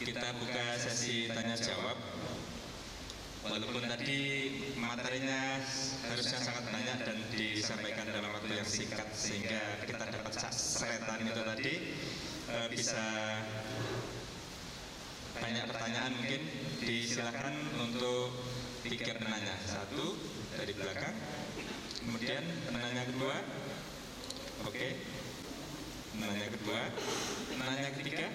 kita buka sesi tanya jawab. Walaupun tadi materinya harusnya sangat banyak dan disampaikan dalam waktu yang singkat sehingga kita dapat seretan itu tadi, bisa banyak pertanyaan mungkin. Disilakan untuk 3 penanya, 1 dari belakang, kemudian penanya kedua, oke, penanya kedua, penanya ketiga.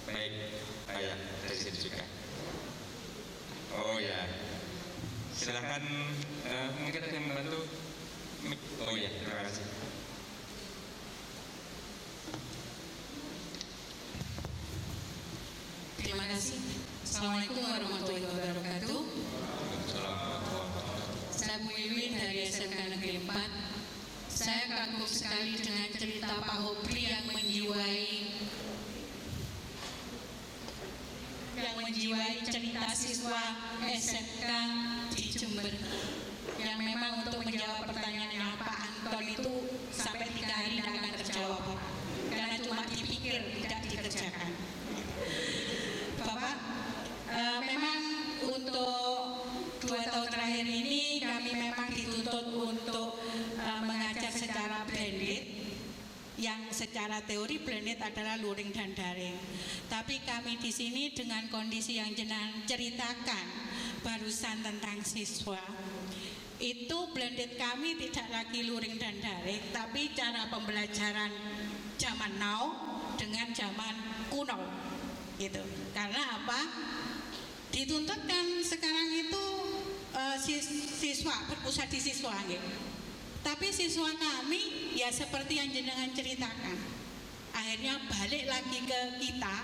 Baik, ayah dari sini juga. Oh ya, silakan. Mungkin ada yang membantu. Oh ya, terima kasih. Terima kasih. Assalamualaikum warahmatullahi wabarakatuh. Saya Bu Iwin dari SMK Negeri 4. Saya kagum sekali dengan cerita Pak Hopri yang menjiwai cerita siswa SMK di Jember, yang memang untuk menjawab pertanyaannya Pak Anton itu sampai 3 hari tidak akan terjawab karena cuma dipikir, tidak dikerjakan. Bapak, memang untuk 2 tahun terakhir ini kami memang dituntut untuk mengajar secara blended. Yang secara teori blended adalah luring dan daring. Tapi kami di sini dengan kondisi yang jenengan ceritakan barusan tentang siswa, itu blended kami tidak lagi luring dan daring, tapi cara pembelajaran zaman now dengan zaman kuno, gitu. Karena apa? Dituntutkan sekarang itu siswa berpusat di siswa, gitu. Tapi siswa kami ya seperti yang jenengan ceritakan, akhirnya balik lagi ke kita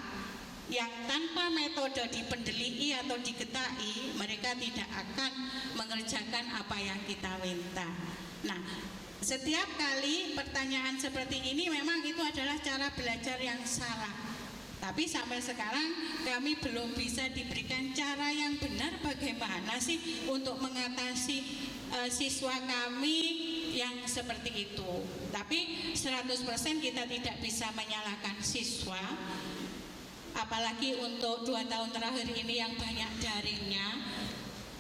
yang tanpa metode dipendelii atau digetai, mereka tidak akan mengerjakan apa yang kita minta. Nah, setiap kali pertanyaan seperti ini memang itu adalah cara belajar yang salah. Tapi sampai sekarang kami belum bisa diberikan cara yang benar bagaimana sih untuk mengatasi siswa kami yang seperti itu. Tapi 100% kita tidak bisa menyalahkan siswa, apalagi untuk 2 tahun terakhir ini yang banyak daringnya.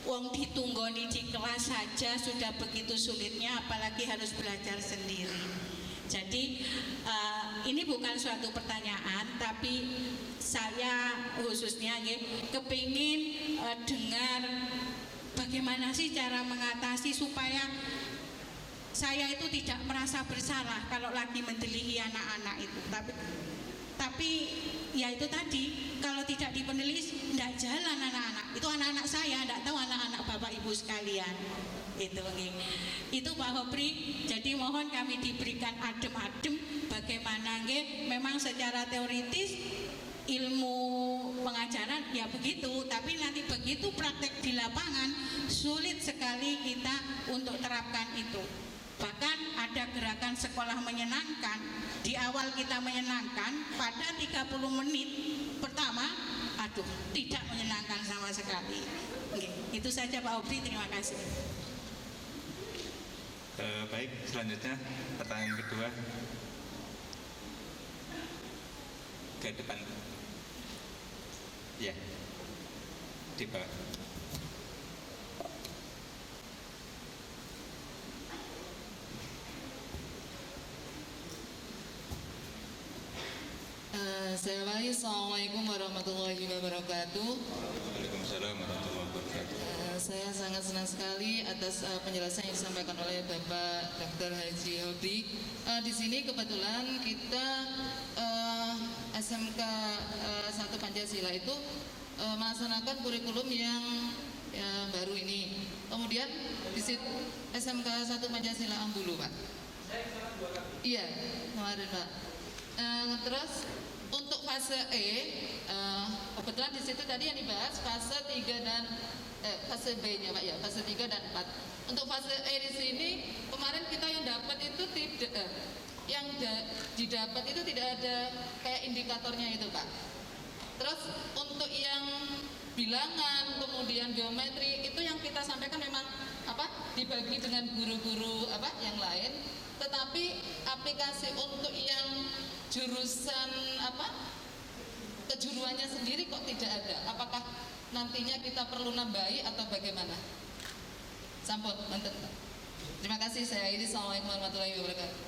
Wong ditunggoni di kelas saja sudah begitu sulitnya, apalagi harus belajar sendiri. Jadi ini bukan suatu pertanyaan, tapi saya khususnya kepingin dengar bagaimana sih cara mengatasi supaya saya itu tidak merasa bersalah kalau lagi mendelihi anak-anak itu. Tapi ya itu tadi, kalau tidak dipendelis tidak jalan anak-anak. Itu anak-anak saya, tidak tahu anak-anak Bapak Ibu sekalian. Itu Pak Hopri. Jadi mohon kami diberikan adem-adem bagaimana memang secara teoritis ilmu pengajaran ya begitu, tapi nanti begitu praktek di lapangan sulit sekali kita untuk terapkan itu. Bahkan ada gerakan sekolah menyenangkan, di awal kita menyenangkan, pada 30 menit pertama tidak menyenangkan sama sekali. Itu saja Pak Hopri, terima kasih. Baik, selanjutnya pertanyaan kedua ke depan. Ya, di bawah. Assalamualaikum warahmatullahi wabarakatuh. Waalaikumsalam warahmatullahi wabarakatuh. Saya sangat senang sekali atas penjelasan yang disampaikan oleh Bapak Dr. Haji Hopri. Di sini kebetulan kita SMK 1 Pancasila itu melaksanakan kurikulum yang baru ini. Kemudian di situ SMK 1 Pancasila Ambulu, Pak. Iya, kemarin, Pak. Terus untuk fase E, kebetulan di situ tadi yang dibahas fase 3 dan fase B-nya, Pak, ya, fase 3 dan 4. Untuk fase E di sini kemarin kita yang dapat itu tidak didapat itu tidak ada kayak indikatornya itu, Pak. Terus untuk yang bilangan kemudian geometri itu yang kita sampaikan memang dibagi dengan guru-guru yang lain, tetapi aplikasi untuk yang jurusan apa? Kejuruannya sendiri kok tidak ada? Apakah nantinya kita perlu nambahi atau bagaimana? Sampun, manten. Terima kasih, saya ini. Assalamualaikum warahmatullahi wabarakatuh.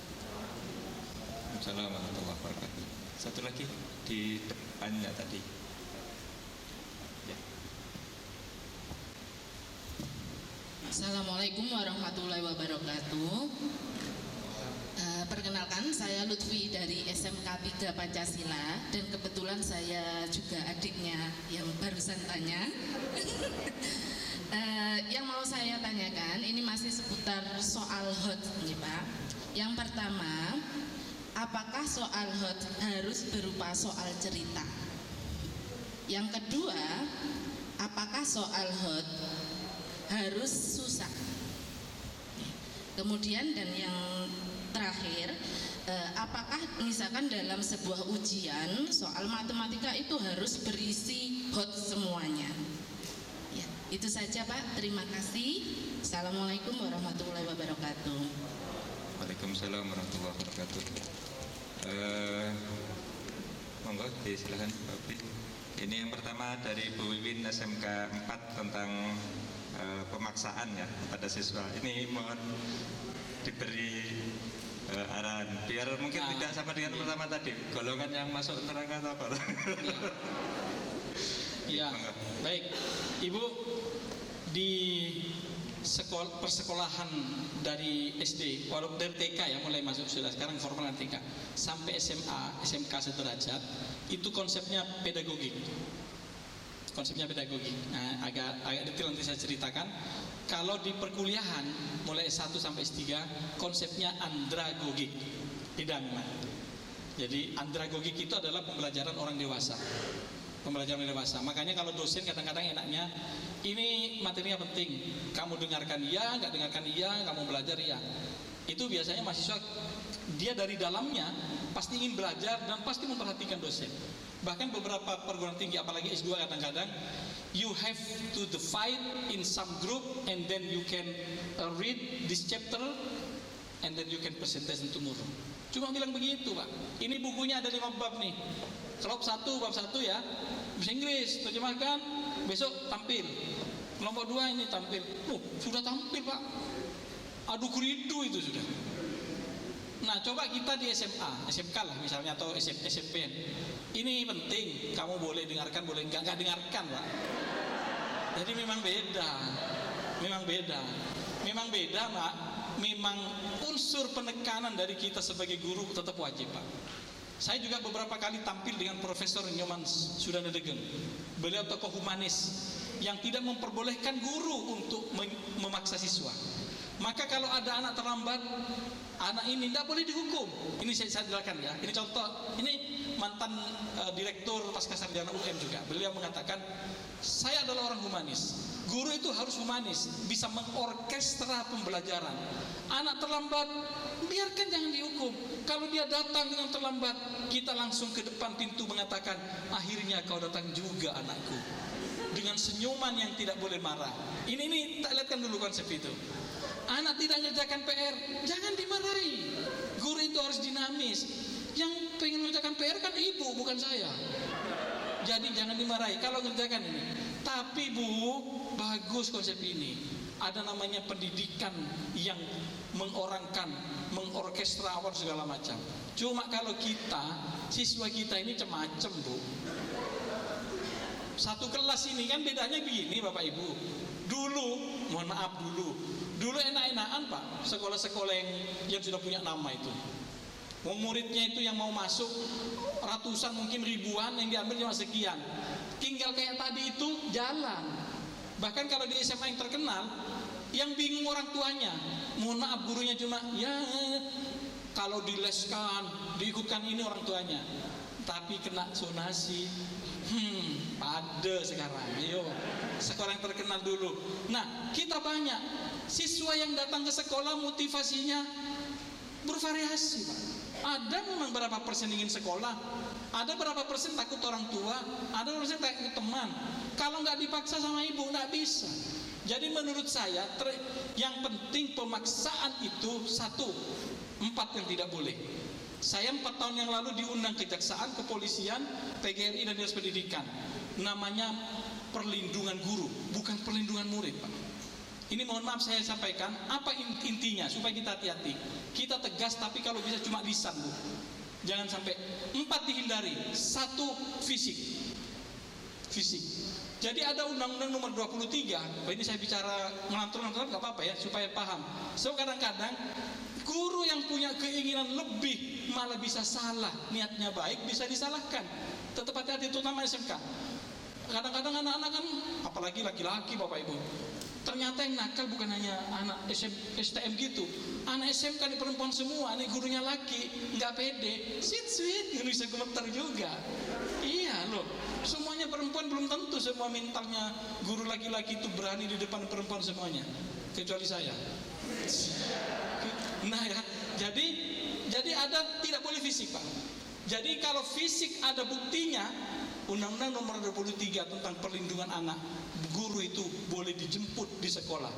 Assalamualaikum warahmatullahi wabarakatuh. Satu lagi di depannya tadi. Ya. Assalamualaikum warahmatullahi wabarakatuh. Perkenalkan, saya Lutfi dari SMK 3 Pancasila, dan kebetulan saya juga adiknya yang barusan tanya. Yang mau saya tanyakan ini masih seputar soal HOT nih Pak. Yang pertama, apakah soal HOT harus berupa soal cerita? Yang kedua, apakah soal HOT harus susah? Kemudian dan yang terakhir, apakah misalkan dalam sebuah ujian soal matematika itu harus berisi HOT semuanya? Ya, itu saja Pak, terima kasih. Assalamualaikum warahmatullahi wabarakatuh. Waalaikumsalam warahmatullahi wabarakatuh. Monggo silakan Pak Bid. Ini yang pertama dari Bu Wiwin SMK 4 tentang pemaksaan ya pada siswa. Ini mohon diberi arahan biar mungkin tidak sama dengan pertama tadi, golongan yang masuk neraka atau apa. Ya, baik. Ibu, di persekolahan dari SD, walaupun dari TK ya mulai masuk sudah, sekarang formal TK sampai SMA, SMK sederajat, itu konsepnya pedagogik. Konsepnya pedagogik. Nah, agak detail nanti saya ceritakan. Kalau di perkuliahan mulai S1 sampai S3 konsepnya andragogik. Tidak memang. Jadi andragogik itu adalah pembelajaran orang dewasa. Pembelajaran dewasa. Makanya kalau dosen kadang-kadang enaknya ini materinya penting, kamu dengarkan iya, nggak dengarkan iya, kamu belajar iya. Itu biasanya mahasiswa dia dari dalamnya pasti ingin belajar dan pasti memperhatikan dosen. Bahkan beberapa perguruan tinggi apalagi S2 kadang-kadang you have to divide in some group and then you can read this chapter and then you can presentation tomorrow. Cuma bilang begitu Pak. Ini bukunya ada 5 bab nih. Kalau bab 1 ya bahasa Inggris, terjemahkan, besok tampil. Kelompok 2 ini tampil. Sudah tampil Pak. Adu kuridu itu sudah. Nah coba kita di SMA, SMK lah misalnya atau SMP. Ini penting, kamu boleh dengarkan, boleh enggak dengarkan Pak. Jadi memang beda Pak. Memang unsur penekanan dari kita sebagai guru tetap wajib Pak. Saya juga beberapa kali tampil dengan Profesor Nyoman Sudanedegeng. Beliau tokoh humanis yang tidak memperbolehkan guru untuk memaksa siswa. Maka kalau ada anak terlambat, anak ini tidak boleh dihukum. Ini saya jelaskan ya. Ini contoh. Ini mantan direktur Pascasarjana UM juga. Beliau mengatakan, saya adalah orang humanis. Guru itu harus humanis, bisa mengorkestra pembelajaran. Anak terlambat, biarkan, jangan dihukum. Kalau dia datang dengan terlambat, kita langsung ke depan pintu mengatakan, akhirnya kau datang juga anakku. Dengan senyuman yang tidak boleh marah. Ini tak lihatkan dulu konsep itu. Anak tidak mengerjakan PR, jangan dimarahi. Guru itu harus dinamis. Yang pengen mengerjakan PR kan ibu, bukan saya. Jadi jangan dimarahi kalau ngerjakan ini. Tapi Bu, bagus konsep ini. Ada namanya pendidikan yang mengorangkan, mengorkestrawan segala macam. Cuma kalau kita, siswa kita ini macam-macam Bu. Satu kelas ini kan bedanya begini Bapak Ibu. Dulu, mohon maaf dulu enak-enakan Pak, sekolah-sekolah yang sudah punya nama itu. Muridnya itu yang mau masuk ratusan mungkin ribuan, yang diambil cuma sekian. Tinggal kayak tadi itu jalan. Bahkan kalau di SMA yang terkenal, yang bingung orang tuanya. Mohon maaf gurunya cuma ya kalau dileskan, diikutkan ini orang tuanya. Tapi kena zonasi. Pada sekarang, ayo sekolah yang terkenal dulu. Nah, kita banyak siswa yang datang ke sekolah motivasinya bervariasi, Pak. Ada memang berapa persen ingin sekolah, ada berapa persen takut orang tua, ada berapa persen takut teman. Kalau nggak dipaksa sama ibu, nggak bisa. Jadi menurut saya yang penting pemaksaan itu 1, 4 yang tidak boleh. Saya 4 tahun yang lalu diundang kejaksaan, kepolisian, PGRI dan Dinas Pendidikan. Namanya perlindungan guru, bukan perlindungan murid, Pak. Ini mohon maaf saya sampaikan, apa intinya supaya kita hati-hati. Kita tegas tapi kalau bisa cuma lisan, Bu. Jangan sampai. 4 dihindari. 1 fisik. Jadi ada Undang-Undang Nomor 23. Ini saya bicara ngelantur-ngelantur nggak apa-apa ya supaya paham. So kadang-kadang guru yang punya keinginan lebih malah bisa salah, niatnya baik bisa disalahkan. Tetap hati-hati, terutama SMK. Kadang-kadang anak-anak kan, apalagi laki-laki Bapak Ibu, ternyata yang nakal bukan hanya anak STM gitu, anak SMK ini perempuan semua, ini gurunya laki, nggak pede, sweet, nggak bisa gemeter juga. Iya loh, semuanya perempuan belum tentu semua mentalnya guru laki-laki itu berani di depan perempuan semuanya, kecuali saya. Nah ya, jadi ada tidak boleh fisik, Pak. Jadi kalau fisik ada buktinya, Undang-Undang Nomor 23 tentang perlindungan anak, guru itu boleh dijemput di sekolah.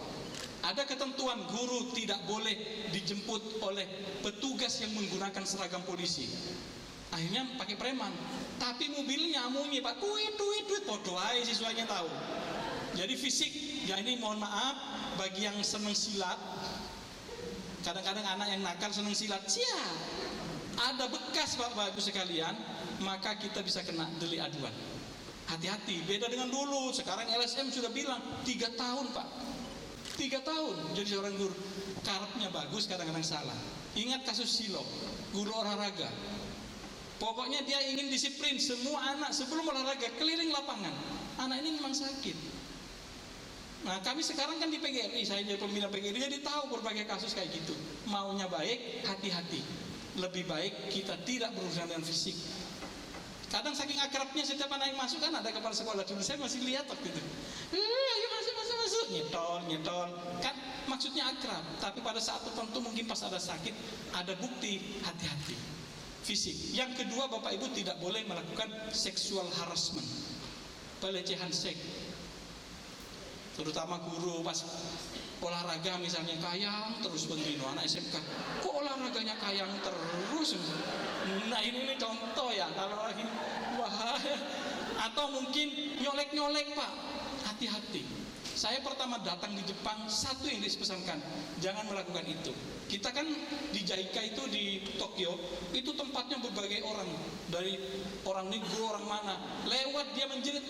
Ada ketentuan guru tidak boleh dijemput oleh petugas yang menggunakan seragam polisi. Akhirnya pakai preman. Tapi mobilnya munyi, Pak. Duit, podo aja siswanya tahu. Jadi fisik, ya ini mohon maaf bagi yang seneng silat. Kadang-kadang anak yang nakal seneng silat. Ada bekas Bapak Ibu sekalian, maka kita bisa kena delik aduan. Hati-hati, beda dengan dulu. Sekarang LSM sudah bilang 3 tahun, Pak. 3 tahun jadi seorang guru. Karepnya bagus, kadang-kadang salah. Ingat kasus Silo, guru olahraga. Pokoknya dia ingin disiplin semua anak sebelum olahraga keliling lapangan. Anak ini memang sakit. Nah kami sekarang kan di PGRI, saya jadi pembina PGRI, jadi tahu berbagai kasus kayak gitu. Maunya baik, hati-hati. Lebih baik kita tidak berurusan dengan fisik. Kadang saking akrabnya setiap anak yang masuk kan ada kepala sekolah dulu, saya masih lihat waktu itu. Ayo masuk, nyetol. Kan maksudnya akrab, tapi pada saat tertentu mungkin pas ada sakit, ada bukti, hati-hati. Fisik. Yang kedua Bapak Ibu tidak boleh melakukan sexual harassment, pelecehan seks. Terutama guru pas olahraga misalnya kayang terus begini, anak SMK kok olahraganya kayang terus. Nah ini contoh ya, kalau lagi bahaya. Atau mungkin nyolek Pak, hati-hati. Saya pertama datang di Jepang, satu yang dipesankan, jangan melakukan itu. Kita kan di JICA itu di Tokyo, itu tempatnya berbagai orang, dari orang negro, orang mana, lewat dia menjerit,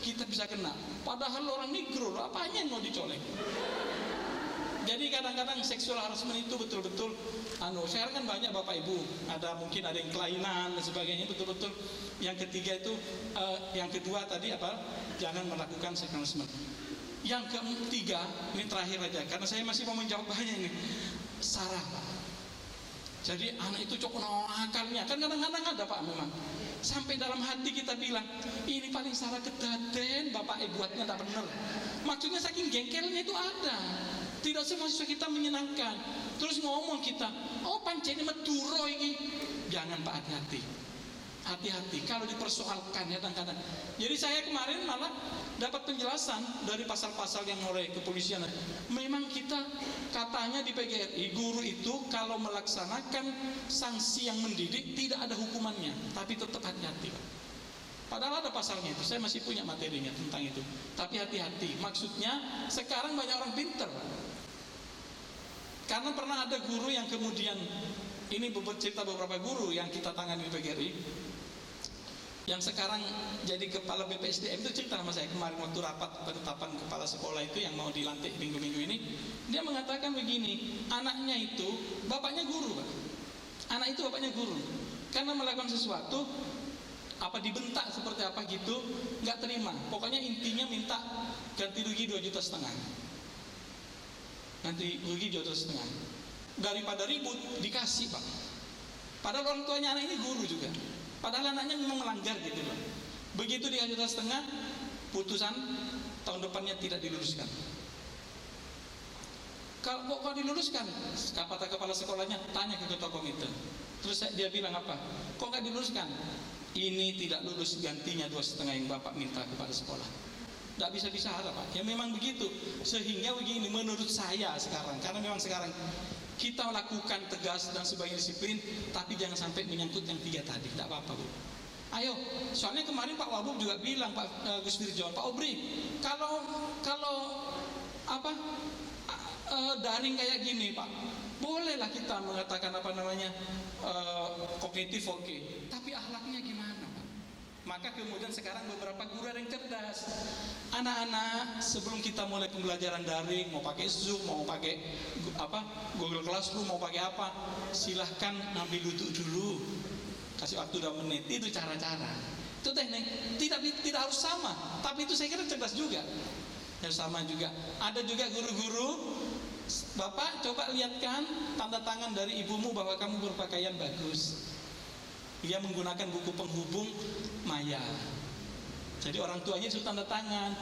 kita bisa kena. Padahal orang negro, apanya yang mau dicolek? Jadi kadang-kadang seksual harassment itu betul-betul sekarang kan banyak Bapak Ibu, mungkin ada yang kelainan dan sebagainya, betul-betul. Yang ketiga itu yang kedua tadi apa? Jangan melakukan seksual harassment. Yang ketiga, ini terakhir aja karena saya masih mau menjawab banyak ini. Sarah, Pak. Jadi anak itu cukup akalnya, kan kadang-kadang ada Pak memang. Sampai dalam hati kita bilang, ini paling salah kedaden, Bapak buatnya tidak benar. Maksudnya saking jengkelnya itu ada. Tidak semua siswa kita menyenangkan. Terus ngomong kita, pancen ini meduro ini. Jangan Pak, hati-hati. Hati-hati kalau dipersoalkan ya kadang-kadang. Jadi saya kemarin malah dapat penjelasan dari pasal-pasal yang oleh kepolisian. Memang kita katanya di PGRI, guru itu kalau melaksanakan sanksi yang mendidik tidak ada hukumannya, tapi tetap hati-hati. Padahal ada pasalnya itu, saya masih punya materinya tentang itu. Tapi hati-hati, maksudnya sekarang banyak orang pinter. Karena pernah ada guru yang kemudian, ini cerita beberapa guru yang kita tangani di PGRI, yang sekarang jadi kepala BPSDM itu cerita sama saya kemarin waktu rapat penetapan kepala sekolah itu yang mau dilantik minggu-minggu ini. Dia mengatakan begini, anaknya itu bapaknya guru, Pak. Anak itu bapaknya guru. Karena melakukan sesuatu, apa dibentak seperti apa gitu, nggak terima. Pokoknya intinya minta ganti rugi 2,5 juta. Ganti rugi 2,5 juta. Daripada ribut dikasih, Pak. Padahal orang tuanya anak ini guru juga. Padahal anaknya memang melanggar gitu loh. Begitu di 2,5 juta, putusan tahun depannya tidak diluluskan. Kalau kok diluluskan? Kata kepala sekolahnya tanya ke ketua komite. Terus dia bilang apa? Kok nggak diluluskan? Ini tidak lulus, gantinya 2,5 yang Bapak minta kepada sekolah. Nggak bisa-bisa ada Pak. Ya memang begitu. Sehingga begini menurut saya sekarang, karena memang sekarang kita lakukan tegas dan sebagai disiplin, tapi jangan sampai menyangkut yang 3 tadi. Tidak apa-apa, Bu. Ayo, soalnya kemarin Pak Wabub juga bilang, Pak Gus Wirjon, Pak Obri, kalau daring kayak gini, Pak, bolehlah kita mengatakan kognitif oke, tapi akhlaknya gimana, Pak? Maka kemudian sekarang beberapa guru ada yang cerdas. Anak-anak, sebelum kita mulai pembelajaran daring, mau pakai Zoom, mau pakai Google Classroom, mau pakai apa, silahkan ambil duduk dulu, kasih waktu 2 menit. Itu cara-cara, itu teknik. Tidak harus sama, tapi itu saya kira cerdas juga. Harus sama juga. Ada juga guru-guru, Bapak coba lihatkan tanda tangan dari ibumu bahwa kamu berpakaian bagus. Dia menggunakan buku penghubung maya. Jadi orang tuanya suruh tanda tangan.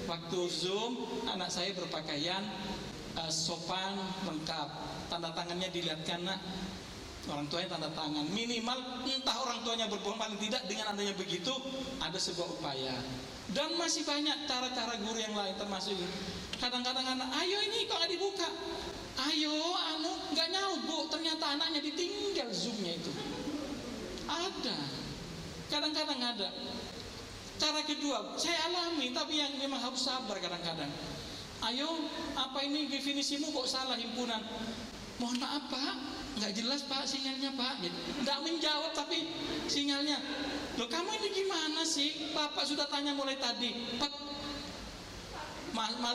Waktu Zoom, anak saya berpakaian sopan, lengkap. Tanda tangannya dilihatkan, nak. Orang tuanya tanda tangan. Minimal entah orang tuanya berbohong, paling tidak dengan adanya begitu ada sebuah upaya. Dan masih banyak cara-cara guru yang lain, termasuk kadang-kadang anak, ayo ini kok nggak dibuka, ayo nggak nyaut, Bu, ternyata anaknya ditinggal Zoomnya itu. Ada, kadang-kadang ada. Cara kedua saya alami, tapi yang memang harus sabar kadang-kadang. Ayo, apa ini definisimu kok salah himpunan? Mohon maaf Pak, nggak jelas Pak sinyalnya Pak. Nggak menjawab tapi sinyalnya. Loh kamu ini gimana sih? Bapak sudah tanya mulai tadi. Pak,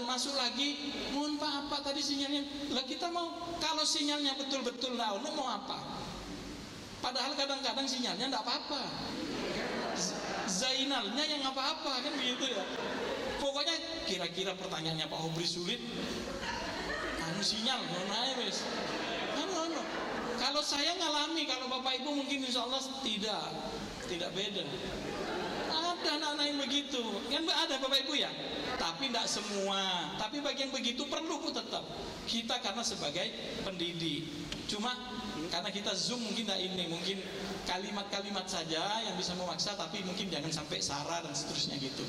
masuk lagi. Mohon maaf Pak, tadi sinyalnya. Lah kita mau, kalau sinyalnya betul-betul mau apa? Padahal kadang-kadang sinyalnya nggak apa-apa. Zainalnya yang apa-apa kan begitu ya. Pokoknya kira-kira pertanyaannya Pak Obri sulit. Sinyal, wes. Kalau saya ngalami, kalau Bapak Ibu mungkin insya Allah tidak beda. Ada anak-anak yang begitu, kan ada Bapak Ibu ya. Tapi tidak semua. Tapi bagi yang begitu perlu tetap kita karena sebagai pendidik. Cuma karena kita Zoom mungkin tidak ini, mungkin kalimat-kalimat saja yang bisa memaksa, tapi mungkin jangan sampai sara dan seterusnya gitu.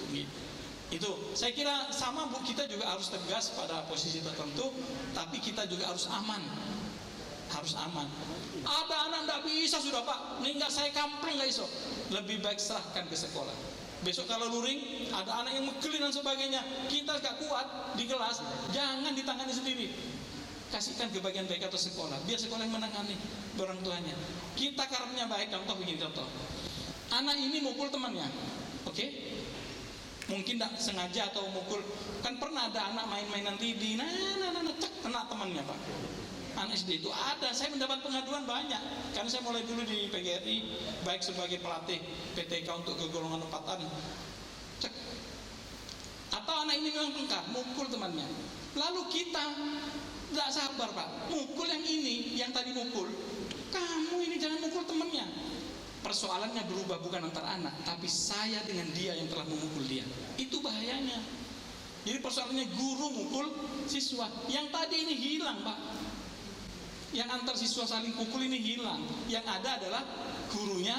Itu saya kira sama Bu, kita juga harus tegas pada posisi tertentu, tapi kita juga harus aman. Ada anak tidak bisa sudah Pak, ini nggak saya kampleng nggak iso, lebih baik serahkan ke sekolah. Besok kalau luring ada anak yang megelin dan sebagainya, kita nggak kuat di kelas, jangan ditangani sendiri, kasihkan ke bagian BK atau sekolah, biar sekolah yang menangani orang tuanya. Kita karakternya baik, contoh, anak ini mukul temannya, oke? Mungkin tidak sengaja atau mukul. Kan pernah ada anak main-mainan lidi, cek kena temannya Pak. Anak SD itu ada, saya mendapat pengaduan banyak. Karena saya mulai dulu di PGRI, baik sebagai pelatih PTK untuk ke golongan 4-an. Cek. Atau anak ini memang pengkar, mukul temannya. Lalu kita tidak sabar Pak, mukul yang ini, yang tadi mukul. Kamu ini jangan mukul temannya. Persoalannya berubah bukan antar anak, tapi saya dengan dia yang telah memukul dia. Itu bahayanya. Jadi persoalannya guru mukul siswa. Yang tadi ini hilang Pak. Yang antar siswa saling pukul ini hilang. Yang ada adalah gurunya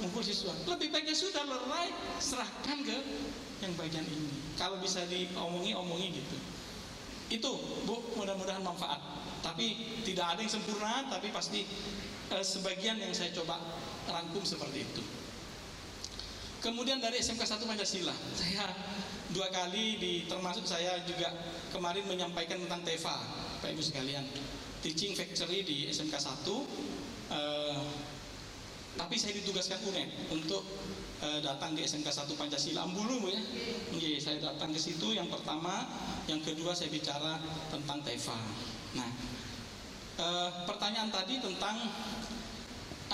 mukul siswa. Lebih baiknya sudah lerai, serahkan ke yang bagian ini. Kalau bisa omongi gitu. Itu Bu, mudah-mudahan manfaat. Tapi tidak ada yang sempurna, tapi pasti sebagian yang saya coba rangkum seperti itu. Kemudian dari SMK 1 Pancasila, saya 2 kali termasuk saya juga kemarin menyampaikan tentang TEVA, Pak Ibu sekalian, Teaching Factory di SMK 1. Tapi saya ditugaskan UNED untuk datang di SMK 1 Pancasila Ambulu Bu ya. Oke, saya datang ke situ yang pertama, yang kedua saya bicara tentang TEVA. Nah, pertanyaan tadi tentang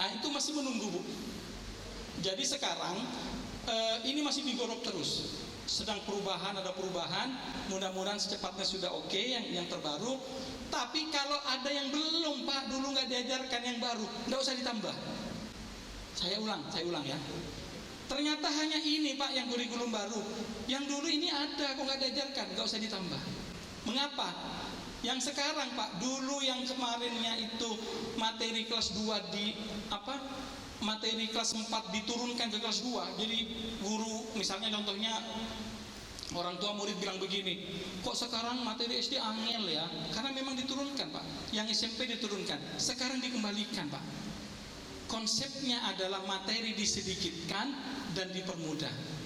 itu masih menunggu Bu. Jadi sekarang ini masih digodok terus. Sedang ada perubahan. Mudah-mudahan secepatnya sudah oke yang terbaru. Tapi kalau ada yang belum Pak, dulu nggak diajarkan yang baru, nggak usah ditambah. Saya ulang ya. Ternyata hanya ini Pak yang kurikulum baru. Yang dulu ini ada, kok nggak diajarkan, nggak usah ditambah. Mengapa? Yang sekarang Pak, dulu yang kemarinnya itu materi kelas 2 materi kelas 4 diturunkan ke kelas 2. Jadi guru misalnya contohnya Orang tua murid bilang begini, kok sekarang materi SD angel ya? Karena memang diturunkan Pak, yang SMP diturunkan, sekarang dikembalikan Pak. Konsepnya adalah materi disedikitkan dan dipermudah.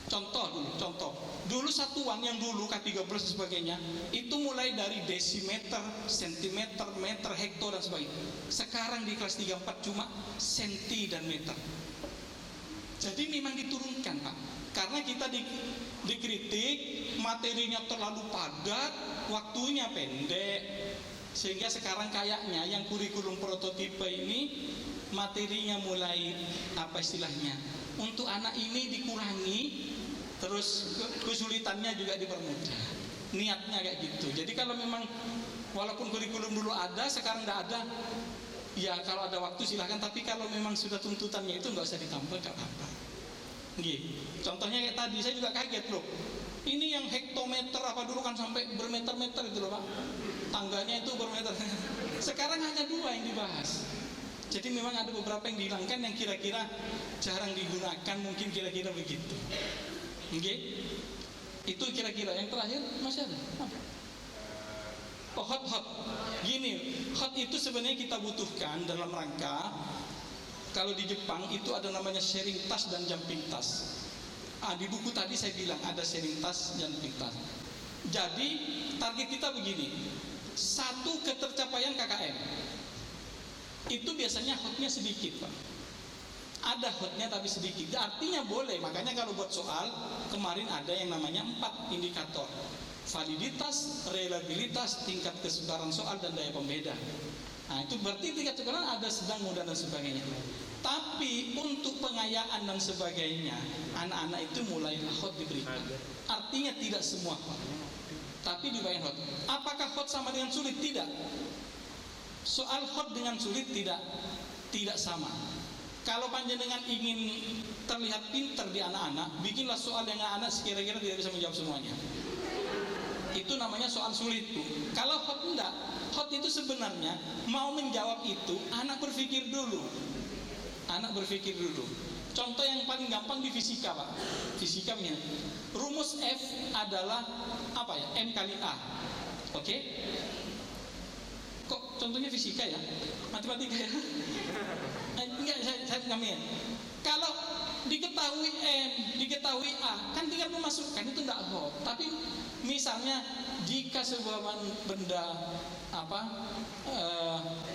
Contoh dulu satuan yang dulu K13 dan sebagainya itu mulai dari desimeter, sentimeter, meter, hekto dan sebagainya. Sekarang di kelas 3-4 cuma senti dan meter. Jadi memang diturunkan Pak, karena kita dikritik materinya terlalu padat, waktunya pendek, sehingga sekarang kayaknya yang kurikulum prototipe ini materinya mulai apa istilahnya, untuk anak ini dikurangi, terus kesulitannya juga dipermudah. Niatnya kayak gitu. Jadi kalau memang walaupun kurikulum dulu ada, sekarang tidak ada, ya kalau ada waktu silahkan. Tapi kalau memang sudah tuntutannya itu nggak usah ditambah, nggak apa-apa. Contohnya kayak tadi, saya juga kaget loh. Ini yang hektometer apa dulu kan sampai bermeter-meter itu loh Pak. Tangganya itu bermeter. Sekarang hanya 2 yang dibahas. Jadi memang ada beberapa yang dihilangkan yang kira-kira jarang digunakan, mungkin kira-kira begitu. Itu kira-kira. Yang terakhir masih ada. Oh, hot. Gini, hot itu sebenarnya kita butuhkan dalam rangka, kalau di Jepang itu ada namanya sharing task dan jumping task. Di buku tadi saya bilang ada sharing task dan jumping task. Jadi target kita begini, 1 ketercapaian KKM. Itu biasanya hotnya sedikit Pak. Ada hotnya tapi sedikit. Artinya boleh. Makanya kalau buat soal kemarin ada yang namanya 4 indikator: validitas, reliabilitas, tingkat kesukaran soal, dan daya pembeda. Nah itu berarti tingkat kesukaran ada, sedang, mudah dan sebagainya. Tapi untuk pengayaan dan sebagainya, anak-anak itu mulai hot diberikan. Artinya tidak semua hot, tapi dibayar hot. Apakah hot sama dengan sulit? Tidak. Soal hot dengan sulit tidak sama. Kalau panjenengan ingin terlihat pintar di anak-anak, bikinlah soal yang anak-anak sekira-kira tidak bisa menjawab semuanya. Itu namanya soal sulit Bu. Kalau hot enggak, hot itu sebenarnya mau menjawab itu anak berpikir dulu. Contoh yang paling gampang di fisika Pak. Fisika begini. Rumus F adalah apa ya? M kali A. Oke? Kok contohnya fisika ya? Matematika ya? Enggak, saya ngamen. Kalau diketahui M, diketahui A, kan tinggal memasukkan, itu enggak hot. Tapi misalnya jika sebuah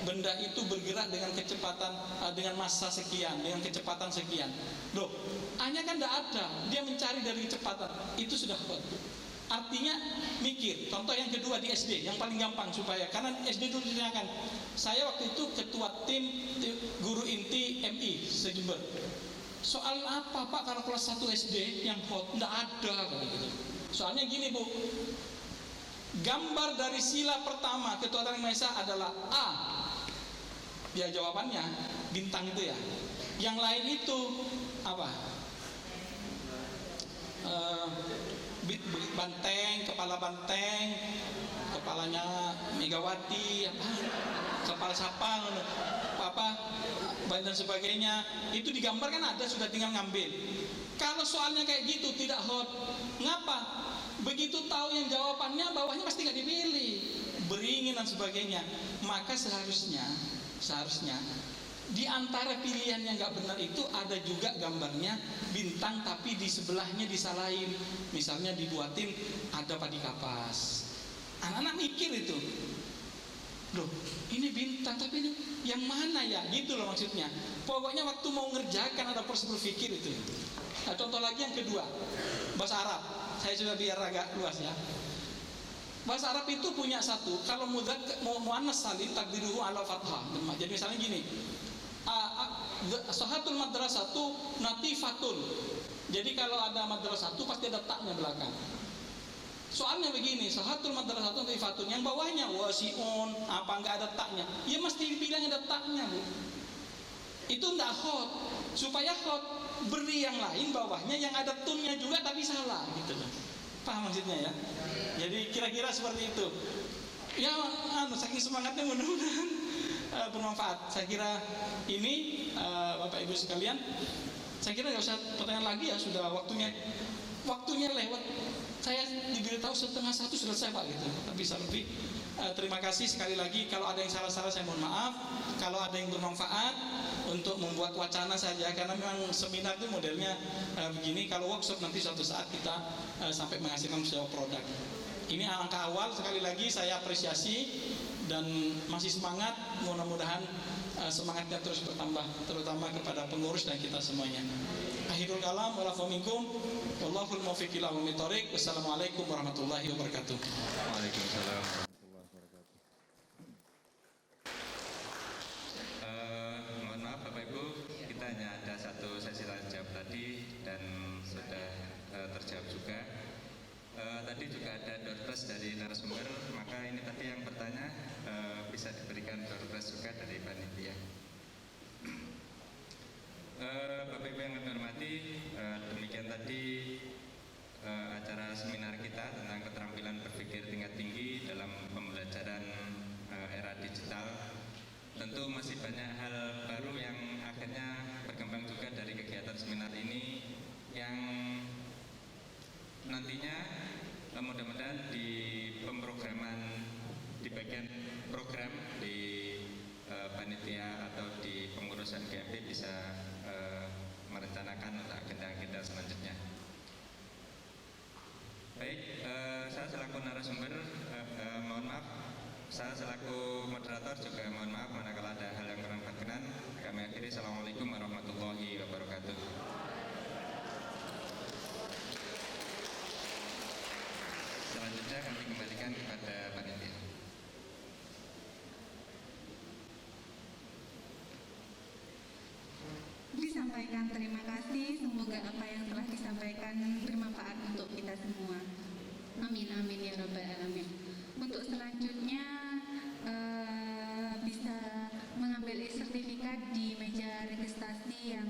benda itu bergerak dengan kecepatan dengan massa sekian, dengan kecepatan sekian. Loh, A-nya kan enggak ada. Dia mencari dari kecepatan. Itu sudah hot. Artinya mikir. Contoh yang kedua di SD, yang paling gampang supaya, karena SD dulu ditanyakan. Saya waktu itu ketua tim guru inti MI se-Jember. Soal apa Pak kalau kelas 1 SD yang hot? Nggak ada gitu. Soalnya gini Bu, gambar dari sila pertama ketuhanan Yang Maha Esa adalah A. Ya jawabannya bintang itu ya. Yang lain itu apa? Banteng, kepala banteng, kepalanya Megawati, kepala siapa, dan sebagainya. Itu digambar kan ada, sudah tinggal ngambil. Kalau soalnya kayak gitu tidak hot. Ngapa? Begitu tahu yang jawabannya, bawahnya pasti nggak dipilih, beringin dan sebagainya. Maka seharusnya di antara pilihan yang nggak benar itu ada juga gambarnya bintang, tapi di sebelahnya disalahin. Misalnya dibuatin ada padi kapas. Anak-anak mikir itu, loh ini bintang tapi ini yang mana ya? Gitu loh maksudnya. Pokoknya waktu mau ngerjakan ada proses berpikir itu. Nah, contoh lagi yang kedua, bahasa Arab. Saya sudah biar agak luas ya. Bahasa Arab itu punya satu, kalau muannas salim takdiruhu ala fathah. Jadi misalnya gini, sahatul madrasah itu natifatun. Jadi kalau ada madrasah itu pasti ada taknya belakang. Soalnya begini, sahatul madrasah itu natifatun, yang bawahnya wasiun, apa enggak ada taknya? Ya mesti dibilang ada taknya Bu. Itu enggak hot. Supaya hot, beri yang lain bawahnya yang ada tunnya juga tapi salah gitu loh. Paham maksudnya ya? Jadi kira-kira seperti itu. Ya, saking semangatnya mudah-mudahan bermanfaat. Saya kira ini Bapak Ibu sekalian, saya kira nggak usah pertanyaan lagi ya, sudah waktunya waktunya lewat. Saya diberitahu 12:30 selesai Pak gitu. Tapi bisa lebih. Terima kasih sekali lagi. Kalau ada yang salah-salah saya mohon maaf. Kalau ada yang bermanfaat untuk membuat wacana saja, karena memang seminar itu modelnya begini. Kalau workshop nanti suatu saat kita sampai menghasilkan sebuah produk. Ini langkah awal. Sekali lagi saya apresiasi dan masih semangat. Mudah-mudahan semangatnya terus bertambah, terutama kepada pengurus dan kita semuanya. Akhirul kalam, walafuminkum, wallahul muwaffiq ila aqwamit thoriq. Wassalamualaikum warahmatullahi wabarakatuh. Waalaikumsalam. Mohon maaf Bapak Ibu, kita hanya ada satu sesi tanya jawab tadi dan sudah terjawab juga. Tadi juga ada door prize dari narasumber, maka ini tadi yang bertanya bisa diberikan door prize juga dari panitia. Bapak Ibu yang kami hormati, demikian tadi acara seminar kita tentang keterampilan berpikir tingkat tinggi dalam pembelajaran era digital. Tentu masih banyak hal baru yang akhirnya berkembang juga dari kegiatan seminar ini, yang nantinya mudah-mudahan di pemrograman, di bagian program di panitia atau di pengurusan GMP bisa merencanakan agenda-agenda selanjutnya. Baik, saya selaku narasumber mohon maaf, saya selaku moderator juga mohon maaf manakala ada hal yang kurang berkenan. Kami akhiri. Assalamualaikum warahmatullahi wabarakatuh. Selanjutnya kami kembalikan kepada panitia. Disampaikan terima kasih, semoga apa yang telah disampaikan bermanfaat untuk kita semua. Amin amin ya rabbal alamin. Untuk selanjutnya bisa mengambil sertifikat di meja registrasi yang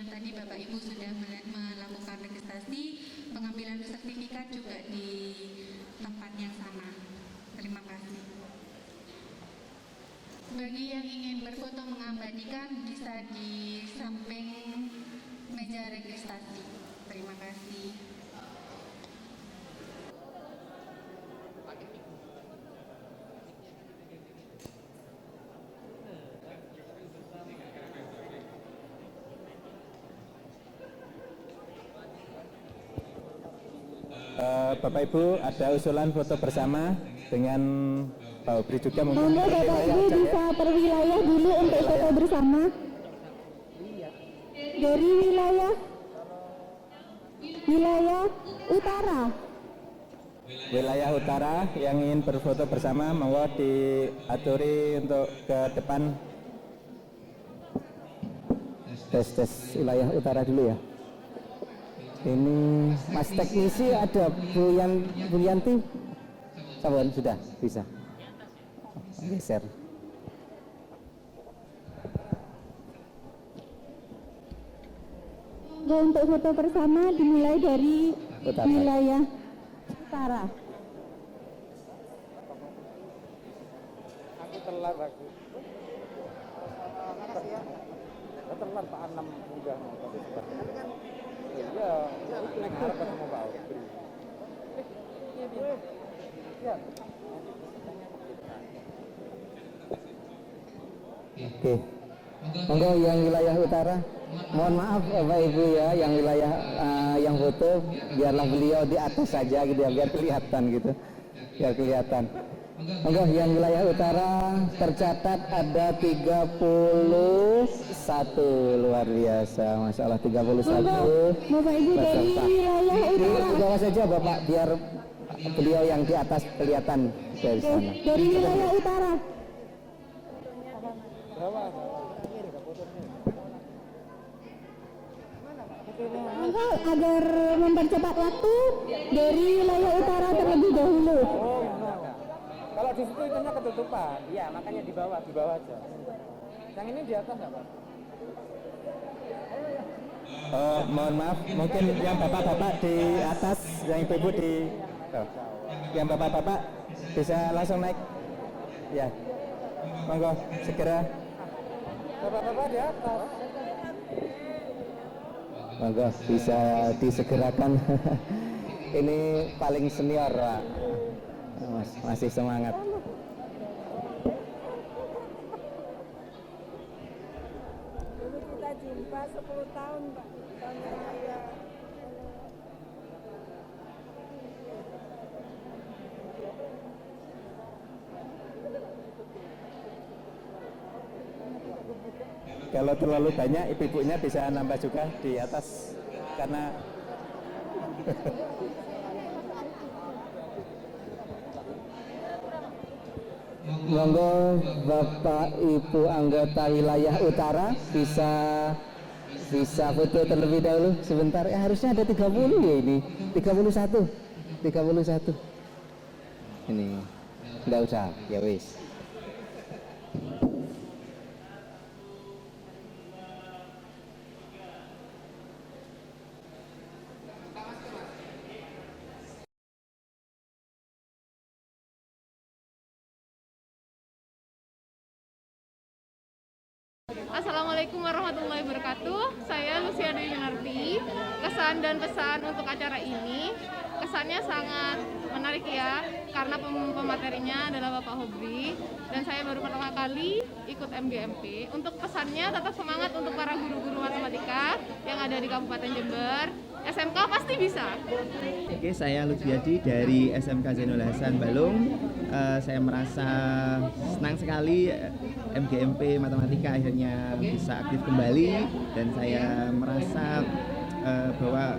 tadi Bapak Ibu sudah melakukan registrasi. Pengambilan sertifikat juga di tempat yang sama. Terima kasih. Bagi yang ingin berfoto mengabadikan bisa di samping meja registrasi. Terima kasih. Bapak Ibu, ada usulan foto bersama dengan Pak Obri juga mungkin. Monggo Bapak Ibu bisa per wilayah dulu untuk foto bersama. Dari wilayah utara. Wilayah utara yang ingin berfoto bersama, monggo diaturi untuk ke depan. Tes wilayah utara dulu ya. Ini Mas teknisi ada Bu Yanti. Sawan sudah bisa. Geser. Untuk foto bersama dimulai dari wilayah utara. Aku telat aku. Makasih ya. Telat Pak Anam juga mau tapi sebentar. Iya, naik harap ketemu Pak Obri. Iya. Oke. Monggo yang wilayah utara. Mohon maaf Bapak Ibu ya, yang wilayah yang foto biarlah beliau di atas saja gitu ya, biar kelihatan gitu. Biar kelihatan. Monggo yang wilayah utara tercatat ada 31, luar biasa, Masya Allah 31. Bapak Ibu dari wilayah utara. Di bawah saja Bapak, biar beliau yang di atas kelihatan dari sana. Dari wilayah utara. Monggo agar mempercepat waktu dari wilayah utara terlebih dahulu. Kalau di situ itunya ketutupan, iya makanya di bawah aja. Yang ini di atas nggak Pak? Mohon maaf, mungkin yang bapak-bapak di atas, yang ibu-ibu di, yang bapak-bapak bisa langsung naik, ya. Monggo segera. Bapak-bapak di atas. Monggo bisa disegerakan. Ini paling senior, Pak. Masih semangat. Dulu kita jumpa 10 tahun, Pak. Kalau terlalu banyak, ibu-ibunya bisa nambah juga di atas karena monggo Bapak Ibu anggota wilayah utara bisa foto terlebih dahulu sebentar. Harusnya ada 30 ya ini. 31. Ini enggak usah, ya wis. Assalamualaikum warahmatullahi wabarakatuh. Saya Lucia Dewi Minarti. Kesan dan pesan untuk acara ini, kesannya sangat menarik ya, karena pematerinya adalah Bapak Hobri dan saya baru pertama kali ikut MGMP. Untuk pesannya, tetap semangat untuk para guru-guru matematika yang ada di Kabupaten Jember. SMK pasti bisa. Oke, saya Lutfiadi dari SMK Zainul Hasan Balung. Saya merasa senang sekali MGMP Matematika akhirnya bisa aktif kembali, dan saya merasa bahwa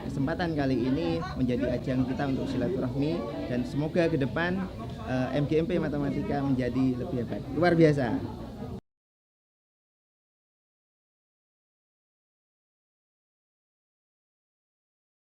kesempatan kali ini menjadi ajang kita untuk silaturahmi, dan semoga ke depan MGMP Matematika menjadi lebih hebat. Luar biasa.